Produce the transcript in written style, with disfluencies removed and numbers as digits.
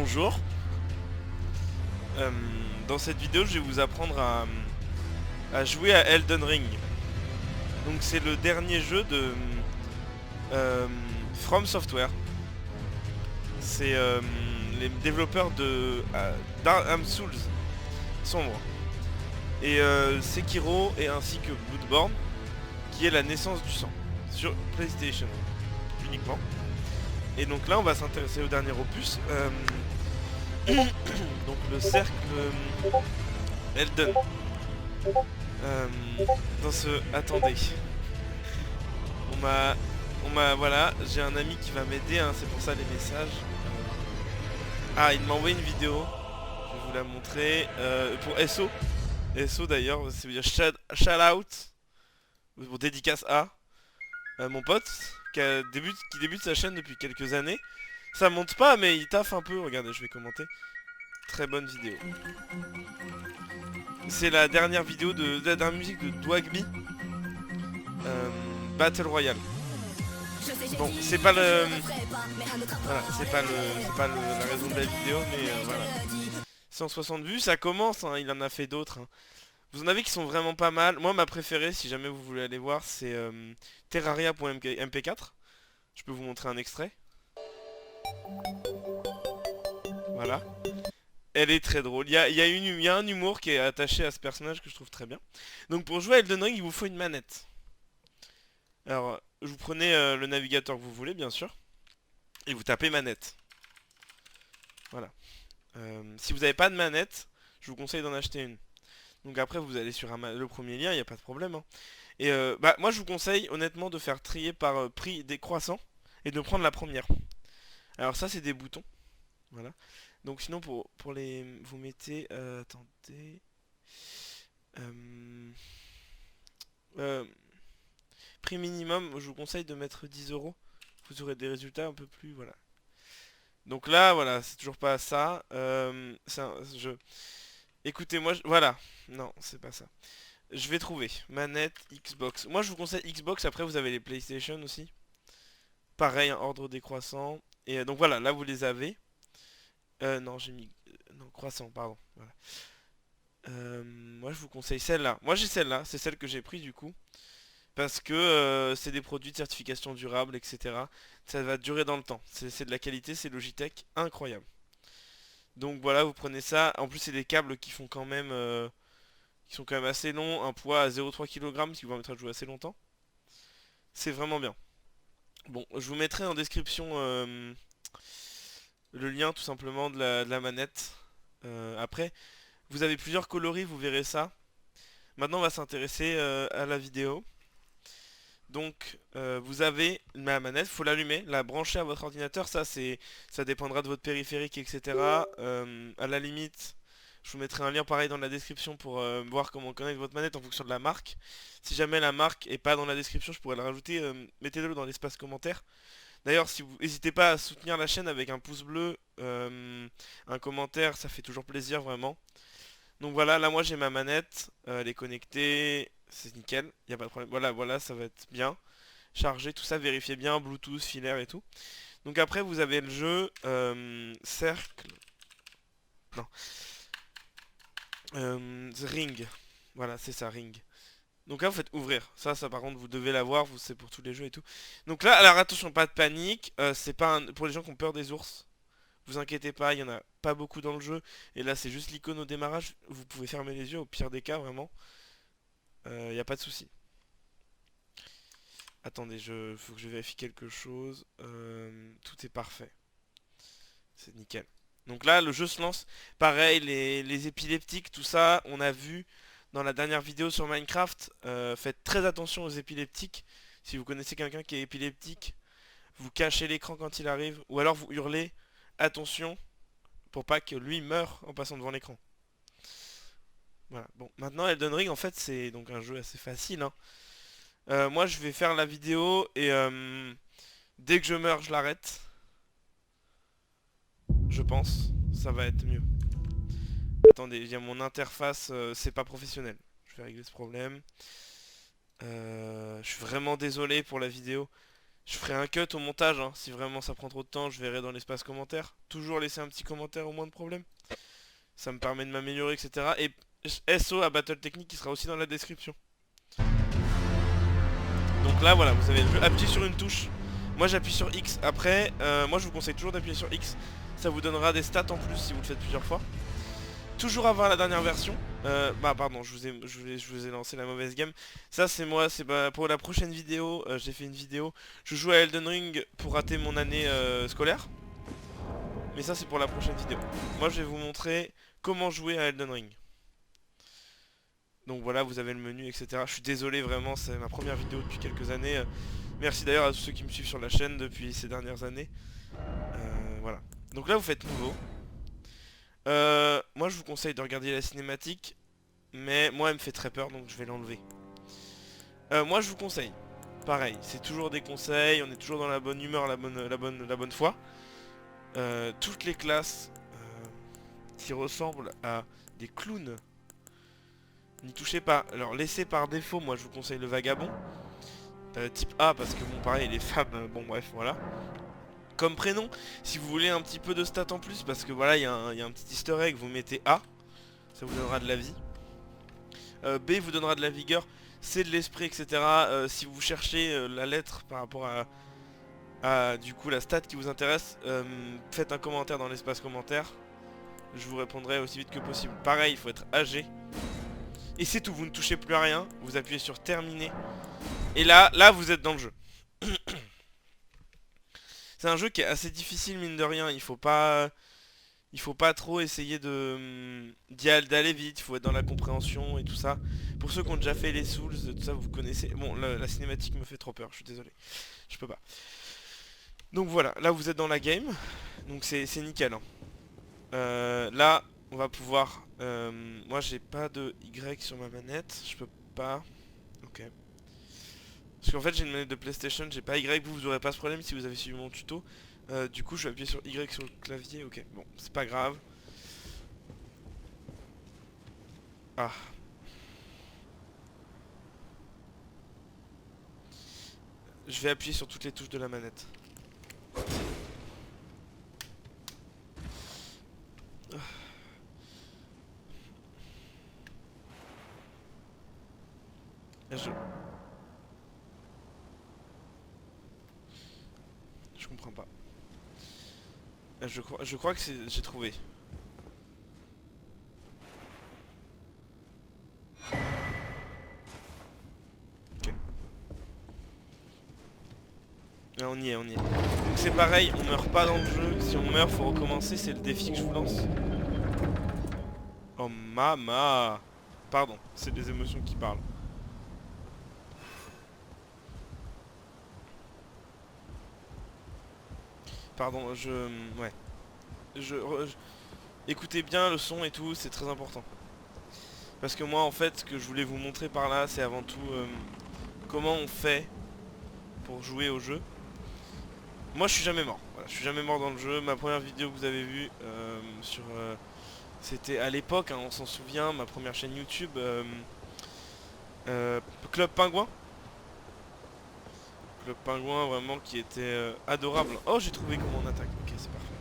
Bonjour. Euh, dans cette vidéo, je vais vous apprendre à jouer à Elden Ring. Donc c'est le dernier jeu de euh, From Software. C'est les développeurs de Dark Souls sombre. Et Sekiro et ainsi que Bloodborne, qui est la naissance du sang sur PlayStation uniquement. Et donc là, on va s'intéresser au dernier opus. Donc le cercle Elden. Euh, dans ce... Attendez. Voilà, j'ai un ami qui va m'aider, hein, c'est pour ça les messages. Ah, il m'a envoyé une vidéo. Je vais vous la montrer. Pour SO. SO d'ailleurs, ça veut dire shout out. Pour dédicace à mon pote qui débute sa chaîne depuis quelques années. Ça monte pas, mais il taffe un peu. Regardez, je vais commenter. Très bonne vidéo. C'est la dernière vidéo de la dernière musique de Dwagby. Battle Royale. Bon, c'est pas le... Voilà, la raison de la vidéo, mais voilà. 160 vues, ça commence, hein, il en a fait d'autres. Hein. Vous en avez qui sont vraiment pas mal. Moi, ma préférée, si jamais vous voulez aller voir, c'est Terraria.mp4. Je peux vous montrer un extrait. Voilà. Elle est très drôle. Il y a un humour qui est attaché à ce personnage que je trouve très bien. Donc pour jouer à Elden Ring, il vous faut une manette. Alors, vous prenez le navigateur que vous voulez, bien sûr. Et vous tapez manette. Voilà. Si vous n'avez pas de manette, je vous conseille d'en acheter une. Donc après, vous allez sur le premier lien, il n'y a pas de problème. Hein. Et moi, je vous conseille honnêtement de faire trier par prix décroissant et de prendre la première. Alors ça, c'est des boutons. Voilà. Donc sinon, pour les... Vous mettez... attendez... Euh, prix minimum, je vous conseille de mettre 10 euros. Vous aurez des résultats un peu plus... Voilà. Donc là, voilà, c'est toujours pas ça. Écoutez, voilà. Non, c'est pas ça. Je vais trouver. Manette, Xbox. Moi, je vous conseille Xbox. Après, vous avez les PlayStation aussi. Pareil, un ordre décroissant. Et donc voilà, là, vous les avez. Non, j'ai mis... non, croissant, pardon. Voilà. Moi, je vous conseille celle-là. Moi, j'ai celle-là. C'est celle que j'ai pris, du coup. Parce que c'est des produits de certification durable, etc. Ça va durer dans le temps. C'est de la qualité, c'est Logitech. Incroyable. Donc voilà, vous prenez ça. En plus, c'est des câbles qui sont quand même assez longs, un poids à 0,3 kg, ce qui vous permettra de jouer assez longtemps. C'est vraiment bien. Bon, je vous mettrai en description le lien tout simplement de la manette. Après, vous avez plusieurs coloris, vous verrez ça. Maintenant, on va s'intéresser à la vidéo. Donc, vous avez la manette, il faut l'allumer, la brancher à votre ordinateur. Ça dépendra de votre périphérique, etc. À la limite, je vous mettrai un lien pareil dans la description pour voir comment connecter votre manette en fonction de la marque. Si jamais la marque est pas dans la description, je pourrais la rajouter. Mettez-le dans l'espace commentaire. D'ailleurs, si vous n'hésitez pas à soutenir la chaîne avec un pouce bleu, un commentaire, ça fait toujours plaisir vraiment. Donc voilà, là moi j'ai ma manette, elle est connectée, c'est nickel, il n'y a pas de problème. Voilà, voilà, ça va être bien. Chargé, tout ça, vérifiez bien, Bluetooth, filaire et tout. Donc après vous avez le jeu cercle. Non. Ring. Voilà, c'est ça, Ring. Donc là vous faites ouvrir. Ça par contre vous devez l'avoir, c'est pour tous les jeux et tout. Donc là, alors attention, pas de panique. C'est pas pour les gens qui ont peur des ours. Vous inquiétez pas, il y en a pas beaucoup dans le jeu. Et là c'est juste l'icône au démarrage. Vous pouvez fermer les yeux au pire des cas vraiment. Il n'y a pas de souci. Attendez, faut que je vérifie quelque chose. Tout est parfait. C'est nickel. Donc là, le jeu se lance. Pareil, les épileptiques, tout ça, on a vu dans la dernière vidéo sur Minecraft. Faites très attention aux épileptiques. Si vous connaissez quelqu'un qui est épileptique, vous cachez l'écran quand il arrive. Ou alors vous hurlez, attention, pour pas que lui meure en passant devant l'écran. Voilà. Bon, maintenant Elden Ring, en fait, c'est donc un jeu assez facile. Hein. Moi, je vais faire la vidéo et dès que je meurs, je l'arrête. Je pense. Ça va être mieux. Attendez, il y a mon interface, c'est pas professionnel. Je vais régler ce problème. Je suis vraiment désolé pour la vidéo. Je ferai un cut au montage, hein. Si vraiment ça prend trop de temps, je verrai dans l'espace commentaire. Toujours laisser un petit commentaire au moins de problème. Ça me permet de m'améliorer, etc. Et SO à Battle Technique qui sera aussi dans la description. Donc là voilà, vous avez appuyé sur une touche. Moi j'appuie sur X. Après, moi je vous conseille toujours d'appuyer sur X. Ça vous donnera des stats en plus si vous le faites plusieurs fois. Toujours avoir la dernière version. Bah pardon, je vous ai lancé la mauvaise game. Ça c'est moi, c'est pour la prochaine vidéo. J'ai fait une vidéo. Je joue à Elden Ring pour rater mon année scolaire. Mais ça c'est pour la prochaine vidéo. Moi je vais vous montrer comment jouer à Elden Ring. Donc voilà, vous avez le menu, etc. Je suis désolé vraiment, c'est ma première vidéo depuis quelques années. Merci d'ailleurs à tous ceux qui me suivent sur la chaîne depuis ces dernières années. Voilà. Donc là vous faites nouveau. Moi je vous conseille de regarder la cinématique. Mais moi elle me fait très peur donc je vais l'enlever. Moi je vous conseille. Pareil, c'est toujours des conseils, on est toujours dans la bonne humeur, la bonne foi. Toutes les classes qui ressemblent à des clowns, n'y touchez pas. Alors laissez par défaut, moi je vous conseille le vagabond. Type A parce que bon pareil les femmes, bon bref voilà. Comme prénom, si vous voulez un petit peu de stats en plus, parce que voilà il y a un petit easter egg, vous mettez A, ça vous donnera de la vie. B vous donnera de la vigueur, C de l'esprit, etc. Si vous cherchez la lettre par rapport à du coup la stat qui vous intéresse, faites un commentaire dans l'espace commentaire. Je vous répondrai aussi vite que possible. Pareil, il faut être âgé. Et c'est tout, vous ne touchez plus à rien, vous appuyez sur terminer. Et là vous êtes dans le jeu. C'est un jeu qui est assez difficile mine de rien, il faut pas trop essayer d'aller vite, il faut être dans la compréhension et tout ça. Pour ceux qui ont déjà fait les Souls, tout ça vous connaissez. Bon, la cinématique me fait trop peur, je suis désolé. Je peux pas. Donc voilà, là vous êtes dans la game. Donc c'est nickel. Hein. Là, on va pouvoir... moi j'ai pas de Y sur ma manette, je peux pas... Ok. Parce qu'en fait j'ai une manette de PlayStation, j'ai pas Y, vous aurez pas ce problème si vous avez suivi mon tuto. Du coup je vais appuyer sur Y sur le clavier, ok, bon, c'est pas grave. Ah. Je vais appuyer sur toutes les touches de la manette. Je... Je comprends pas. Je crois que j'ai trouvé. Ok. Là, on y est, on y est. Donc c'est pareil, on meurt pas dans le jeu. Si on meurt, faut recommencer, c'est le défi que je vous lance. Oh mama. Pardon, c'est des émotions qui parlent. Pardon, ouais. Écoutez bien le son et tout, c'est très important. Parce que moi, en fait, ce que je voulais vous montrer par là, c'est avant tout comment on fait pour jouer au jeu. Moi, je suis jamais mort. Voilà, je suis jamais mort dans le jeu. Ma première vidéo que vous avez vue sur... c'était à l'époque, hein, on s'en souvient, ma première chaîne YouTube, Club Pingouin. Club Pingouin, vraiment, qui était adorable. Oh, j'ai trouvé comment on attaque. Ok, c'est parfait.